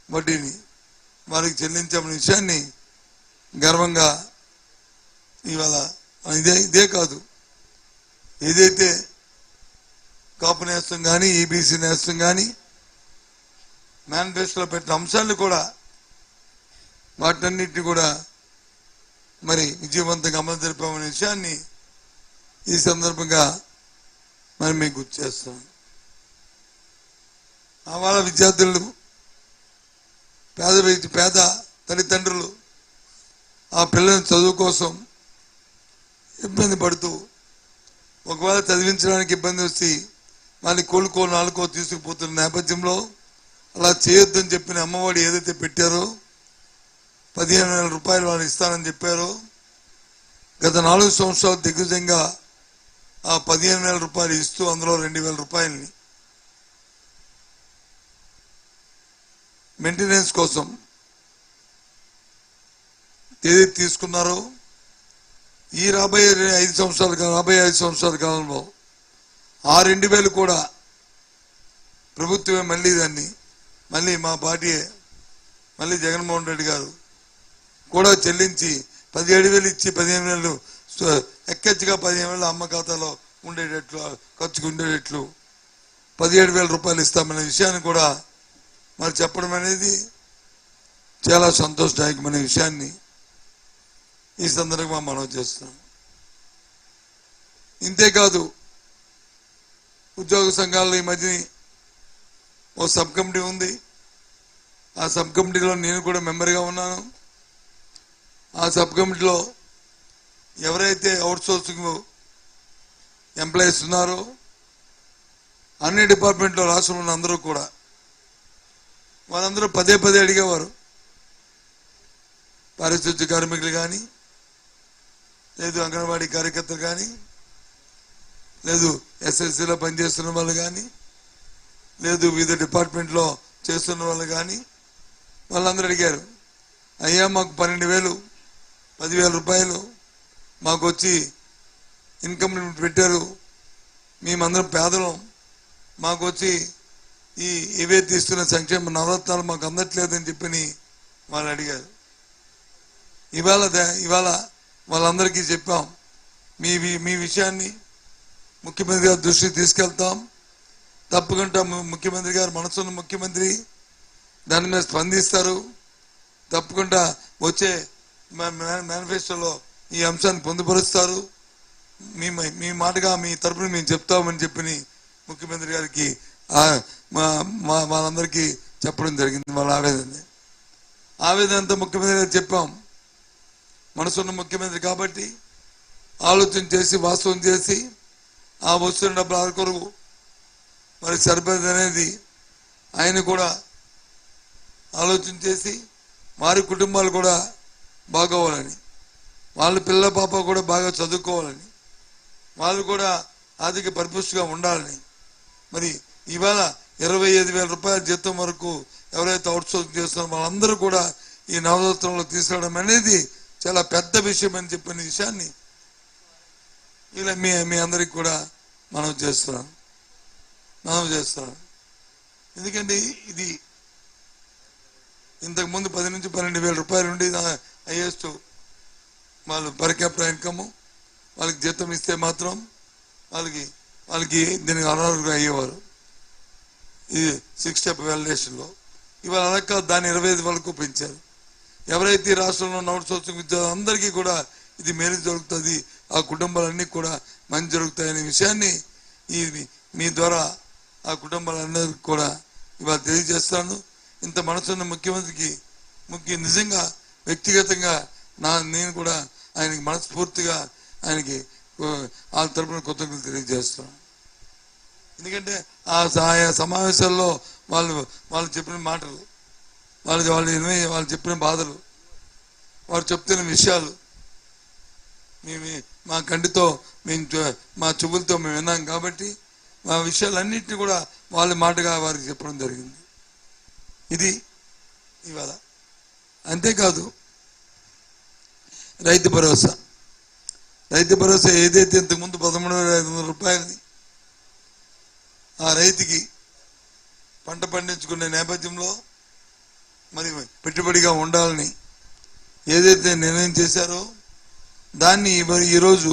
వడ్డీని వారికి చెల్లించామనే విషయాన్ని గర్వంగా ఇవాళ ఇదే కాదు, ఏదైతే కాపు నేస్తం కానీ ఈబీసీ నేస్తం కానీ మేనిఫెస్టోలో పెట్టిన అంశాలను కూడా వాటన్నిటిని కూడా మరి విజయవంతంగా అమలు జరిపామనే విషయాన్ని ఈ సందర్భంగా మరి మీకు గుర్తు చేస్తాం. వాళ్ళ విద్యార్థులు పేద తల్లిదండ్రులు ఆ పిల్లల చదువు కోసం ఇబ్బంది పడుతూ ఒకవేళ చదివించడానికి ఇబ్బంది వచ్చి మళ్ళీ కోలుకో నాలుకో తీసుకుపోతున్న నేపథ్యంలో అలా చేయొద్దని చెప్పిన అమ్మఒడి ఏదైతే పెట్టారో 15,000 రూపాయలు వాళ్ళు ఇస్తానని చెప్పారో గత 4 సంవత్సరాలు దిగ్విజయంగా ఆ 15,000 రూపాయలు ఇస్తూ అందులో 2,000 రూపాయలని మెయింటెనెన్స్ కోసం ఏదైతే తీసుకున్నారో ఈ రాబోయే 5 సంవత్సరాల కాలంలో ఆ 2,000 కూడా ప్రభుత్వమే మళ్ళీ దాన్ని మా పార్టీయే మళ్ళీ జగన్మోహన్ రెడ్డి గారు కూడా చెల్లించి 17,000 ఇచ్చి 15,000 ఎక్కచ్చిగా 15,000 అమ్మ ఖాతాలో ఉండేటట్లు ఖర్చుకు ఉండేటట్లు 17,000 రూపాయలు ఇస్తామనే విషయాన్ని కూడా మరి చెప్పడం అనేది చాలా సంతోషదాయకమైన విషయాన్ని ఈ సందర్భంగా మనం చేస్తున్నాం. ఇంతేకాదు ఉద్యోగ సంఘాల్లో ఈ మధ్య ఓ సబ్ కమిటీ ఉంది. ఆ సబ్ కమిటీలో నేను కూడా మెంబర్గా ఉన్నాను. ఆ సబ్ కమిటీలో ఎవరైతే అవుట్సోర్సింగ్ ఎంప్లాయీస్ ఉన్నారో అన్ని డిపార్ట్మెంట్లో రాష్ట్రంలో ఉన్న అందరూ కూడా వాళ్ళందరూ పదే అడిగేవారు. పారిశుద్ధ్య కార్మికులు కానీ, లేదు అంగన్వాడీ కార్యకర్తలు కానీ, లేదు ఎస్ఎస్సీలో పనిచేస్తున్న వాళ్ళు కానీ, లేదు వివిధ డిపార్ట్మెంట్లో చేస్తున్న వాళ్ళు కానీ వాళ్ళందరూ అడిగారు, అయ్యా మాకు 12,000 10,000 రూపాయలు మాకు వచ్చి ఇన్కమ్ లిమిట్ పెట్టారు, మేమందరం పేదలం, మాకు వచ్చి ఇవే తీస్తున్న సంక్షేమ నవరత్నాలు మాకు అందట్లేదని చెప్పని వాళ్ళు అడిగారు. ఇవాళ వాళ్ళందరికీ చెప్పాం, మీ విషయాన్ని ముఖ్యమంత్రి గారి దృష్టికి తీసుకెళ్తాం. తప్పకుండా ముఖ్యమంత్రి గారు మనసున్న ముఖ్యమంత్రి దాని మీద స్పందిస్తారు. తప్పకుండా వచ్చే మేనిఫెస్టోలో ఈ అంశాన్ని పొందుపరుస్తారు. మీ మాటగా మీ తరపున మేము చెప్తామని చెప్పి ముఖ్యమంత్రి గారికి వాళ్ళందరికీ చెప్పడం జరిగింది. వాళ్ళ ఆవేదనతో ముఖ్యమంత్రి గారికి చెప్పాం. మనసున్న ముఖ్యమంత్రి కాబట్టి ఆలోచన చేసి వాస్తవం చేసి ఆ వస్తున్న డబ్బులు ఆదుకొరకు మరి సరిపోయేది అనేది ఆయన కూడా ఆలోచన చేసి వారి కుటుంబాలు కూడా బాగోవాలని, వాళ్ళ పిల్ల పాప కూడా బాగా చదువుకోవాలని, వాళ్ళు కూడా ఆర్థిక పరిపుష్టిగా ఉండాలని మరి ఇవాళ 25,000 రూపాయల జీతం వరకు ఎవరైతే అవుట్సోర్సింగ్ చేస్తున్నారో వాళ్ళందరూ కూడా ఈ నవరత్నంలో తీసుకురావడం అనేది చాలా పెద్ద విషయం అని చెప్పిన విషయాన్ని ఇలా మీ అందరికి కూడా మనం చేస్తున్నాం. ఎందుకంటే ఇది ఇంతకుముందు 10 నుంచి 12,000 రూపాయలు ఉండి హైయెస్ట్ వాళ్ళు పర్ క్యాపిటల్ ఇన్కమ్ వాళ్ళకి జీతం ఇస్తే మాత్రం వాళ్ళకి దీనికి అనర్హులుగా అయ్యేవారు ఇది 6 స్టెప్ వాలిడేషన్లో. ఇవాళ అలా దాన్ని 25 వరకు పెంచారు. ఎవరైతే ఈ రాష్ట్రంలో ఉన్న అవుట్సోర్సింగ్ ఉద్యోగులు అందరికీ కూడా ఇది మేలు జరుగుతుంది, ఆ కుటుంబాలన్నీ కూడా మంచి జరుగుతాయనే విషయాన్ని మీ ద్వారా ఆ కుటుంబాలందరికీ కూడా ఇవాళ తెలియజేస్తాను. ఇంత మనసున్న ముఖ్యమంత్రికి నిజంగా వ్యక్తిగతంగా నేను కూడా ఆయనకి మనస్ఫూర్తిగా ఆయనకి వాళ్ళ తరపున కృతజ్ఞతలు తెలియజేస్తున్నాను. ఎందుకంటే ఆయా సమావేశాల్లో వాళ్ళు చెప్పిన మాటలు, వాళ్ళు చెప్పిన బాధలు, వారు చెప్తున్న విషయాలు మా కంటితో మా చెవులతో మేము విన్నాం కాబట్టి మా విషయాలన్నింటినీ కూడా వాళ్ళ మాటగా వారికి చెప్పడం జరిగింది. ఇది ఇవాళ అంతేకాదు రైతు భరోసా ఏదైతే ఇంతకుముందు 13,500 రూపాయలని ఆ రైతుకి పంట పండించుకునే నేపథ్యంలో మరి పెట్టుబడిగా ఉండాలని ఏదైతే నిర్ణయం చేశారో దాన్ని మరి ఈరోజు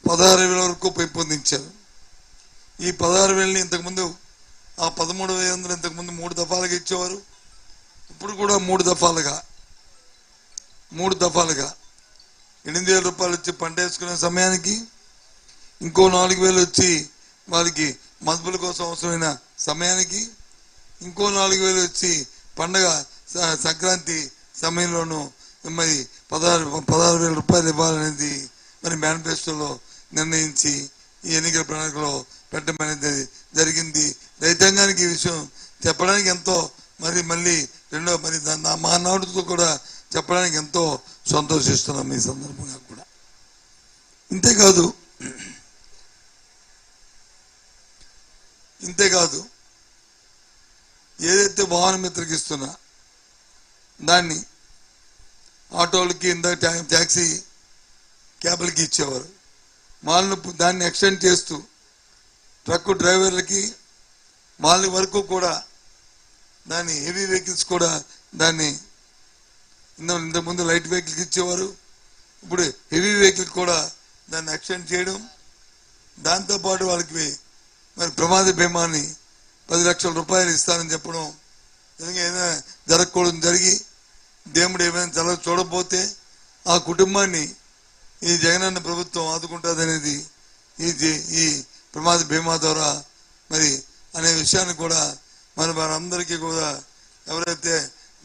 16,000 వరకు పెంపొందించారు. ఈ 16,000ని ఇంతకుముందు ఆ 13,500 ఇంతకుముందు 3 దఫాలుగా ఇచ్చేవారు. ఇప్పుడు కూడా 3 దఫాలుగా 8,000 రూపాయలు వచ్చి పంట వేసుకునే సమయానికి, ఇంకో 4,000 వచ్చి వాళ్ళకి మదుపుల కోసం అవసరమైన సమయానికి, ఇంకో 4,000 వచ్చి పండగ సంక్రాంతి సమయంలోనూ మరి 16,000 రూపాయలు ఇవ్వాలనేది మరి మేనిఫెస్టోలో నిర్ణయించి ఈ ఎన్నికల ప్రణాళికలో పెట్టమనేది జరిగింది. రైతాంగానికి ఈ విషయం చెప్పడానికి ఎంతో మళ్ళీ మరి మా నాడుతో కూడా చెప్పడానికి ఎంతో సంతోషిస్తున్నాం ఈ సందర్భంగా కూడా. ఇంతేకాదు ఏదైతే వాహన మిత్రకి ఇస్తున్నా దాన్ని ఆటోలకి ట్యాక్సీ క్యాబ్లకి ఇచ్చేవారు. వాళ్ళను దాన్ని ఎక్స్టెండ్ చేస్తూ ట్రక్కు డ్రైవర్లకి వాళ్ళ వరకు కూడా దాన్ని హెవీ వెహికల్స్ కూడా దాన్ని ఇంతకుముందు లైట్ వెహికల్కి ఇచ్చేవారు. ఇప్పుడు హెవీ వెహికల్ కూడా దాన్ని ఎక్స్టెండ్ చేయడం, దాంతోపాటు వాళ్ళకి మరి ప్రమాద బీమాని 10 లక్షల రూపాయలు ఇస్తానని చెప్పడం, ఏదైనా జరగకూడదు జరిగి దేవుడు ఏమైనా చూడకపోతే ఆ కుటుంబాన్ని ఈ జగనన్న ప్రభుత్వం ఆదుకుంటుంది అనేది ఈ ప్రమాద బీమా ద్వారా మరి అనే విషయాన్ని కూడా మనందరికీ కూడా ఎవరైతే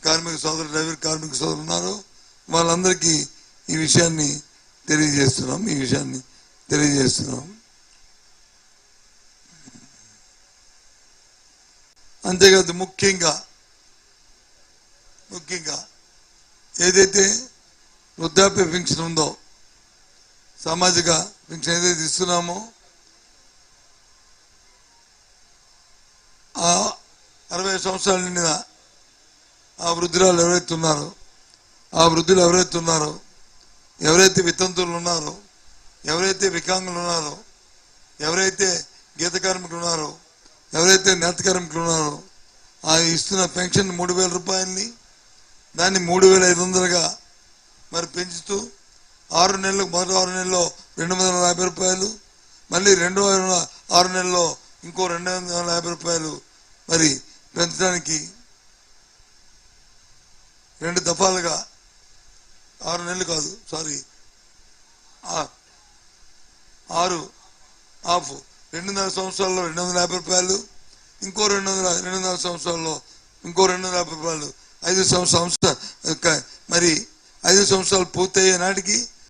డ్రైవర్ కార్మిక సోదరులు ఉన్నారో వాళ్ళందరికీ ఈ విషయాన్ని తెలియజేస్తున్నాం. అంతేకాదు ముఖ్యంగా ఏదైతే వృద్ధాప్య పెన్షన్ ఉందో, సామాజిక పెన్షన్ ఏదైతే ఇస్తున్నామో ఆ 60 సంవత్సరాల నిండిన ఆ వృద్ధురాలు ఎవరైతే ఉన్నారో, ఆ వృద్ధులు ఎవరైతే ఉన్నారో, ఎవరైతే వితంతువులు ఉన్నారో, ఎవరైతే వికలాంగులు ఉన్నారో, ఎవరైతే గీత కార్మికులు ఉన్నారో, ఎవరైతే నేత కార్మికులు ఉన్నారో ఆ ఇస్తున్న పెన్షన్ 3,000 రూపాయలని దాన్ని 3,500గా మరి పెంచుతూ 6 నెలలకు మొదటి 6 నెలల్లో 250 రూపాయలు, మళ్ళీ 6 నెలల్లో ఇంకో 250 రూపాయలు మరి పెంచడానికి 2 దఫాలుగా 6 నెలలు కాదు 6 ఆఫ్ 2.5 సంవత్సరాల్లో 250 రూపాయలు, ఇంకో 2.5 సంవత్సరాల్లో ఇంకో 250 రూపాయలు, 5 సంవత్సరాలు మరి 5 సంవత్సరాలు పూర్తయ్యే నాటికి